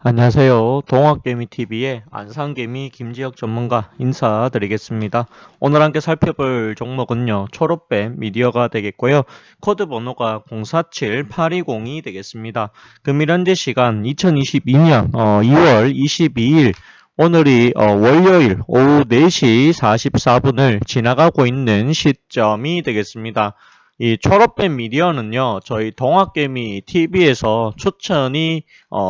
안녕하세요. 동학개미TV의 안산개미 김지혁 전문가 인사드리겠습니다. 오늘 함께 살펴볼 종목은요. 초록뱀 미디어가 되겠고요. 코드 번호가 047820이 되겠습니다. 금일 현재 시간 2022년 2월 22일 오늘이 월요일 오후 4시 44분을 지나가고 있는 시점이 되겠습니다. 이 초록뱀 미디어는요, 저희 동학개미 TV에서 추천이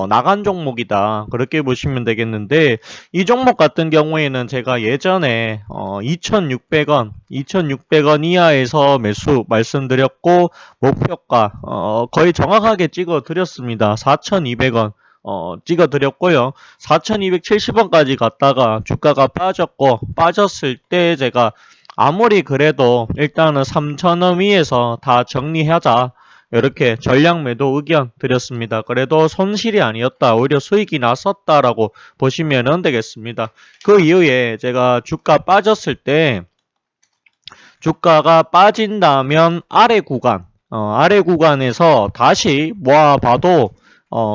나간 종목이다. 그렇게 보시면 되겠는데, 이 종목 같은 경우에는 제가 예전에 2,600원 이하에서 매수 말씀드렸고, 목표가 거의 정확하게 찍어 드렸습니다. 4,200원. 찍어드렸고요. 4,270원까지 갔다가 주가가 빠졌고, 빠졌을 때 제가 아무리 그래도 일단은 3,000원 위에서 다 정리하자. 이렇게 전략 매도 의견 드렸습니다. 그래도 손실이 아니었다. 오히려 수익이 났었다라고 보시면 되겠습니다. 그 이후에 제가 주가 빠졌을 때 주가가 빠진다면 아래 구간에서 다시 모아봐도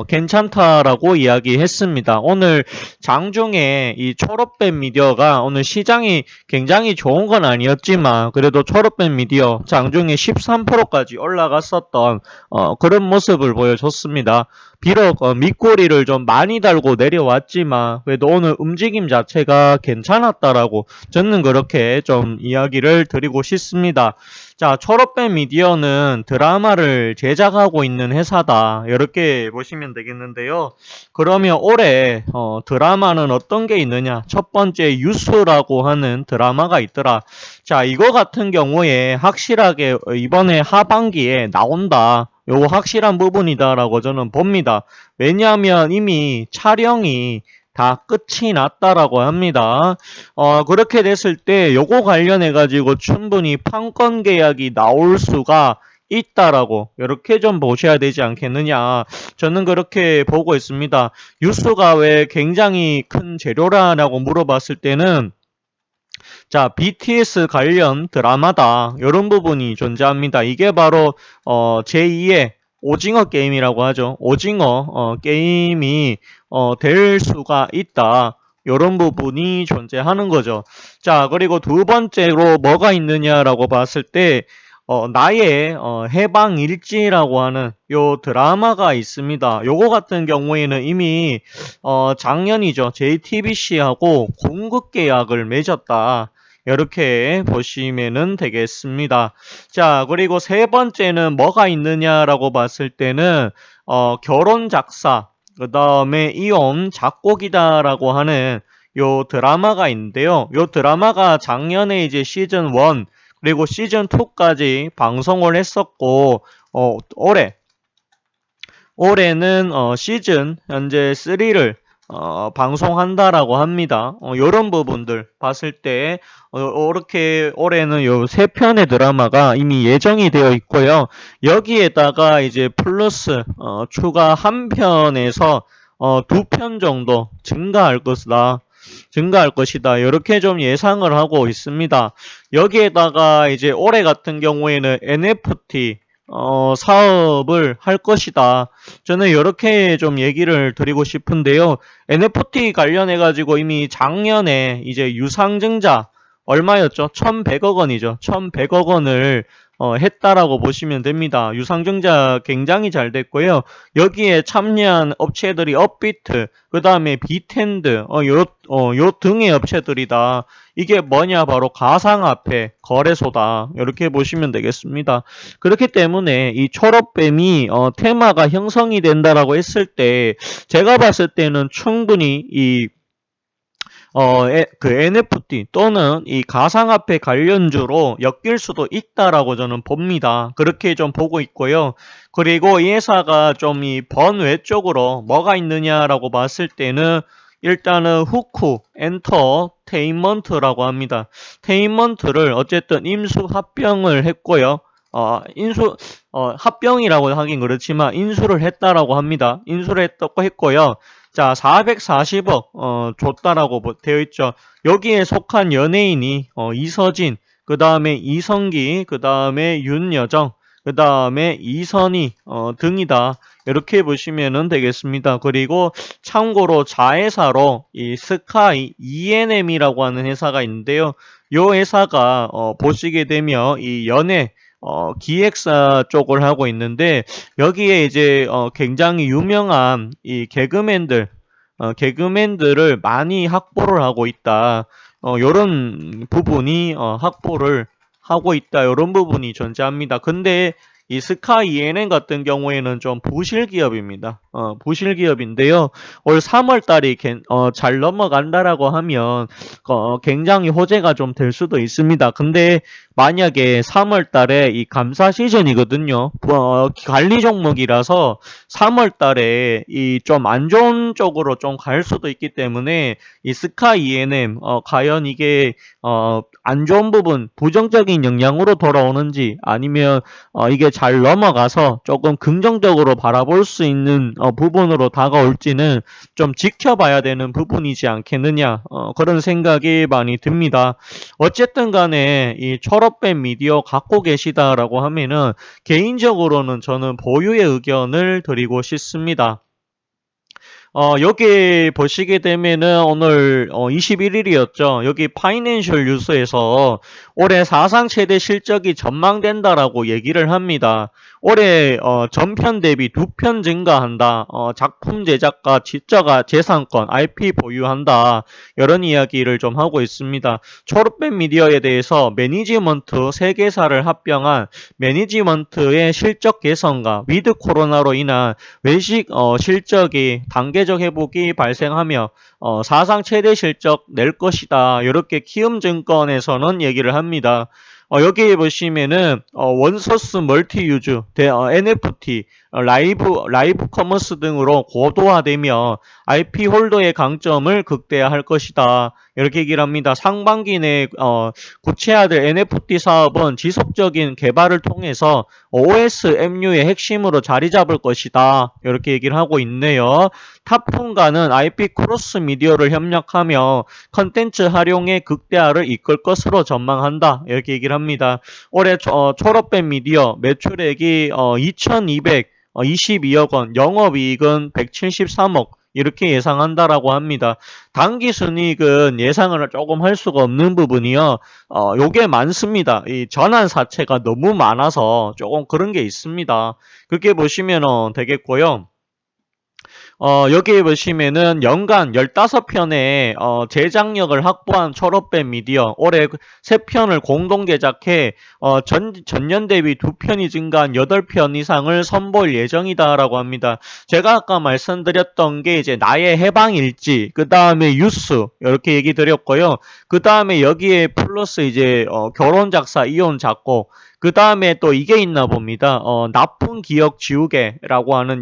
괜찮다라고 이야기했습니다. 오늘 장중에 이 초록뱀 미디어가 오늘 시장이 굉장히 좋은 건 아니었지만 그래도 초록뱀 미디어 장중에 13%까지 올라갔었던 그런 모습을 보여줬습니다. 비록 밑꼬리를 좀 많이 달고 내려왔지만 그래도 오늘 움직임 자체가 괜찮았다라고 저는 그렇게 좀 이야기를 드리고 싶습니다. 자, 초록뱀 미디어는 드라마를 제작하고 있는 회사다. 이렇게 보시면 되겠는데요. 그러면 올해 드라마는 어떤 게 있느냐? 첫 번째 유스라고 하는 드라마가 있더라. 자, 이거 같은 경우에 확실하게 이번에 하반기에 나온다. 요거 확실한 부분이다라고 저는 봅니다. 왜냐하면 이미 촬영이 다 끝이 났다라고 합니다. 그렇게 됐을 때 요거 관련해 가지고 충분히 판권 계약이 나올 수가 있다라고 이렇게 좀 보셔야 되지 않겠느냐. 저는 그렇게 보고 있습니다. 뉴스가 왜 굉장히 큰 재료라라고 물어봤을 때는 자, BTS 관련 드라마다 이런 부분이 존재합니다. 이게 바로 제2의 오징어 게임이라고 하죠. 오징어 게임이 될 수가 있다. 이런 부분이 존재하는 거죠. 자, 그리고 두 번째로 뭐가 있느냐라고 봤을 때 나의 해방일지라고 하는 요 드라마가 있습니다. 요거 같은 경우에는 이미 작년이죠. JTBC하고 공급 계약을 맺었다. 이렇게 보시면 되겠습니다. 자, 그리고 세 번째는 뭐가 있느냐라고 봤을 때는 결혼 작사, 그 다음에 이혼 작곡이다라고 하는 요 드라마가 있는데요. 요 드라마가 작년에 이제 시즌 1 그리고 시즌 2까지 방송을 했었고 올해는 시즌 현재 3를 방송한다라고 합니다. 요런 부분들 봤을 때 이렇게 올해는 요 3편의 드라마가 이미 예정이 되어 있고요. 여기에다가 이제 플러스 추가 1편에서 2편 정도 증가할 것이다. 이렇게 좀 예상을 하고 있습니다. 여기에다가 이제 올해 같은 경우에는 NFT 사업을 할 것이다. 저는 이렇게 좀 얘기를 드리고 싶은데요. NFT 관련해 가지고 이미 작년에 이제 유상증자 얼마였죠? 1,100억 원이죠. 1,100억 원을 했다라고 보시면 됩니다. 유상증자 굉장히 잘 됐고요. 여기에 참여한 업체들이 업비트, 그 다음에 비텐드, 요 등의 업체들이다. 이게 뭐냐? 바로 가상화폐 거래소다. 이렇게 보시면 되겠습니다. 그렇기 때문에 이 초록뱀이 테마가 형성이 된다라고 했을 때 제가 봤을 때는 충분히 이 그 NFT 또는 이 가상화폐 관련주로 엮일 수도 있다라고 저는 봅니다. 그렇게 좀 보고 있고요. 그리고 이 회사가 좀 이 번외 쪽으로 뭐가 있느냐라고 봤을 때는 일단은 후쿠 엔터테인먼트라고 합니다. 테인먼트를 어쨌든 임수 합병을 했고요. 합병이라고 하긴 그렇지만 인수를 했다라고 합니다. 인수를 했고요. 자, 440억 줬다라고 되어 있죠. 여기에 속한 연예인이 이서진, 그 다음에 이성기, 그 다음에 윤여정, 그 다음에 이선희 등이다. 이렇게 보시면은 되겠습니다. 그리고 참고로 자회사로 이 스카이 ENM이라고 하는 회사가 있는데요. 이 회사가 보시게 되면 이 연예 기획사 쪽을 하고 있는데 여기에 이제 굉장히 유명한 이 개그맨들을 많이 확보를 하고 있다. 요런 부분이 확보를 하고 있다. 요런 부분이 존재합니다. 근데 이 스카 ENM 같은 경우에는 좀 부실 기업입니다. 부실 기업인데요. 올 3월 달이 잘 넘어간다라고 하면 굉장히 호재가 좀 될 수도 있습니다. 근데 만약에 3월 달에 이 감사 시즌이거든요. 관리 종목이라서 3월 달에 이 좀 안 좋은 쪽으로 좀 갈 수도 있기 때문에 이 스카 ENM 과연 이게 안 좋은 부분, 부정적인 영향으로 돌아오는지 아니면 이게 잘 넘어가서 조금 긍정적으로 바라볼 수 있는 부분으로 다가올지는 좀 지켜봐야 되는 부분이지 않겠느냐 그런 생각이 많이 듭니다. 어쨌든 간에 이 철업된 미디어 갖고 계시다라고 하면은 개인적으로는 저는 보유의 의견을 드리고 싶습니다. 여기 보시게 되면은 오늘 21일이었죠. 여기 파이낸셜 뉴스에서 올해 사상 최대 실적이 전망된다라고 얘기를 합니다. 올해 전편 대비 2편 증가한다. 작품 제작과 지적가 재산권, IP 보유한다. 이런 이야기를 좀 하고 있습니다. 초록빛 미디어에 대해서 매니지먼트 3개사를 합병한 매니지먼트의 실적 개선과 위드 코로나로 인한 외식 실적이 단계적 회복이 발생하며 사상 최대 실적 낼 것이다. 이렇게 키움증권에서는 얘기를 합니다. 여기 보시면은 원소스 멀티유즈, NFT, 라이브 커머스 등으로 고도화되며 IP 홀더의 강점을 극대화할 것이다. 이렇게 얘기를 합니다. 상반기 내 구체화될 NFT 사업은 지속적인 개발을 통해서 OSMU의 핵심으로 자리 잡을 것이다. 이렇게 얘기를 하고 있네요. 탑fun과는 IP 크로스 미디어를 협력하며 컨텐츠 활용의 극대화를 이끌 것으로 전망한다. 이렇게 얘기를 합니다. 올해 졸업된 미디어 매출액이 2,222억 원, 영업이익은 173억 이렇게 예상한다라고 합니다. 당기순이익은 예상을 조금 할 수가 없는 부분이요. 요게 많습니다. 이 전환사채가 너무 많아서 조금 그런 게 있습니다. 그렇게 보시면 되겠고요. 여기 보시면은 연간 15편의 제작력을 확보한 졸업된 미디어 올해 3편을 공동 제작해 전년 대비 2편이 증가한 8편 이상을 선보일 예정이다라고 합니다. 제가 아까 말씀드렸던 게 이제 나의 해방일지, 그 다음에 유스 이렇게 얘기 드렸고요. 그 다음에 여기에 플러스 이제 결혼 작사, 이혼 작곡, 그 다음에 또 이게 있나 봅니다. 나쁜 기억 지우개라고 하는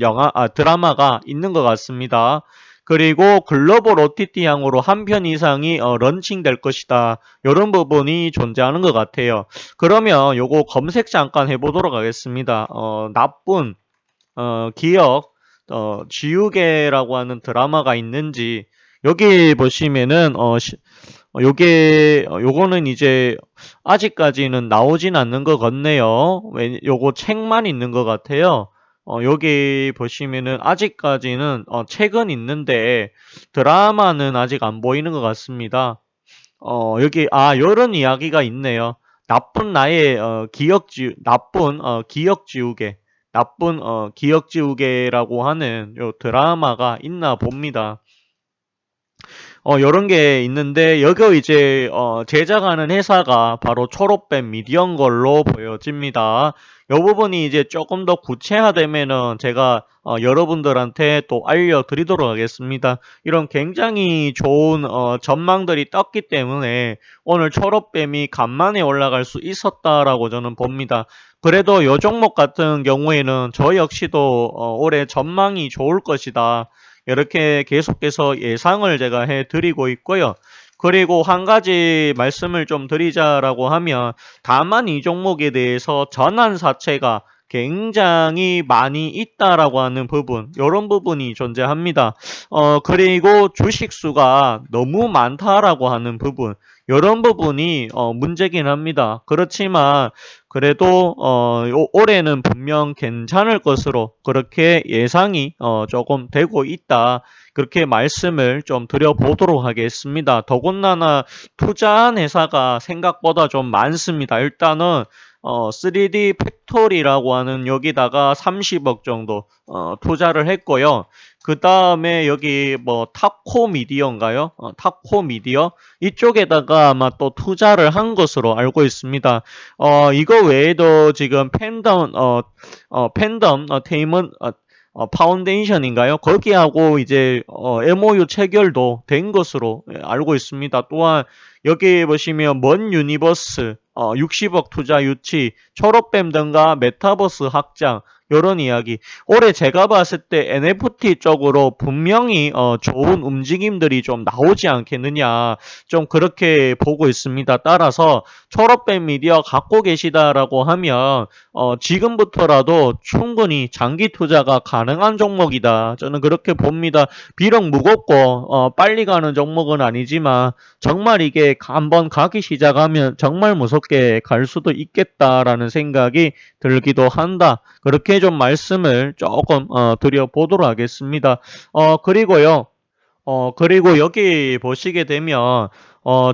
드라마가 있는 것 같습니다. 그리고 글로벌 OTT향으로 한 편 이상이 런칭될 것이다. 이런 부분이 존재하는 것 같아요. 그러면 요거 검색 잠깐 해보도록 하겠습니다. 나쁜 기억 지우개라고 하는 드라마가 있는지 여기 보시면은 요거는 이제 아직까지는 나오진 않는 것 같네요. 요거 책만 있는 것 같아요. 여기 보시면은 아직까지는 책은 있는데 드라마는 아직 안 보이는 것 같습니다. 여기 요런 이야기가 있네요. 나쁜 기억 지우개, 나쁜 기억 지우개라고 하는 요 드라마가 있나 봅니다. 요런 게 있는데 여기 이제 제작하는 회사가 바로 초록뱀 미디어인 걸로 보여집니다. 요 부분이 이제 조금 더 구체화되면은 제가 여러분들한테 또 알려드리도록 하겠습니다. 이런 굉장히 좋은 전망들이 떴기 때문에 오늘 초록뱀이 간만에 올라갈 수 있었다라고 저는 봅니다. 그래도 요 종목 같은 경우에는 저 역시도 올해 전망이 좋을 것이다. 이렇게 계속해서 예상을 제가 해드리고 있고요. 그리고 한 가지 말씀을 좀 드리자라고 하면 다만 이 종목에 대해서 전환사채가 굉장히 많이 있다라고 하는 부분, 이런 부분이 존재합니다. 그리고 주식수가 너무 많다라고 하는 부분, 이런 부분이 문제긴 합니다. 그렇지만 그래도 올해는 분명 괜찮을 것으로 그렇게 예상이 조금 되고 있다. 그렇게 말씀을 좀 드려보도록 하겠습니다. 더군다나 투자한 회사가 생각보다 좀 많습니다. 일단은 3D 팩토리라고 하는 여기다가 30억 정도 투자를 했고요. 그 다음에 여기 뭐 타코 미디어인가요? 타코 미디어 이쪽에다가 아마 또 투자를 한 것으로 알고 있습니다. 이거 외에도 지금 팬덤 테이먼 파운데이션인가요? 거기하고 이제 MOU 체결도 된 것으로 알고 있습니다. 또한 여기 보시면 먼 유니버스 60억 투자 유치, 초록뱀 등과 메타버스 확장 요런 이야기. 올해 제가 봤을 때 NFT 쪽으로 분명히 좋은 움직임들이 좀 나오지 않겠느냐 좀 그렇게 보고 있습니다. 따라서 초록뱀 미디어 갖고 계시다라고 하면 지금부터라도 충분히 장기 투자가 가능한 종목이다. 저는 그렇게 봅니다. 비록 무겁고 빨리 가는 종목은 아니지만 정말 이게 한번 가기 시작하면 정말 무섭게 갈 수도 있겠다라는 생각이 들기도 한다. 그렇게 좀 말씀을 조금 드려보도록 하겠습니다. 그리고요. 그리고 여기 보시게 되면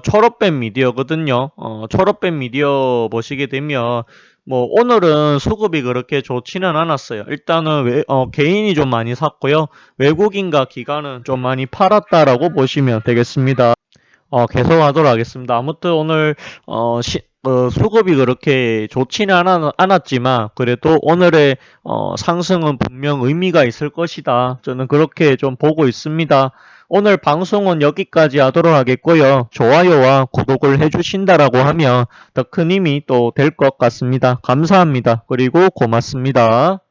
초록뱀 미디어거든요. 초록뱀 미디어 보시게 되면 뭐 오늘은 수급이 그렇게 좋지는 않았어요. 일단은 개인이 좀 많이 샀고요. 외국인과 기관은 좀 많이 팔았다라고 보시면 되겠습니다. 계속하도록 하겠습니다. 아무튼 오늘 수급이 그렇게 좋지는 않았지만 그래도 오늘의 상승은 분명 의미가 있을 것이다. 저는 그렇게 좀 보고 있습니다. 오늘 방송은 여기까지 하도록 하겠고요. 좋아요와 구독을 해주신다라고 하면 더 큰 힘이 또 될 것 같습니다. 감사합니다. 그리고 고맙습니다.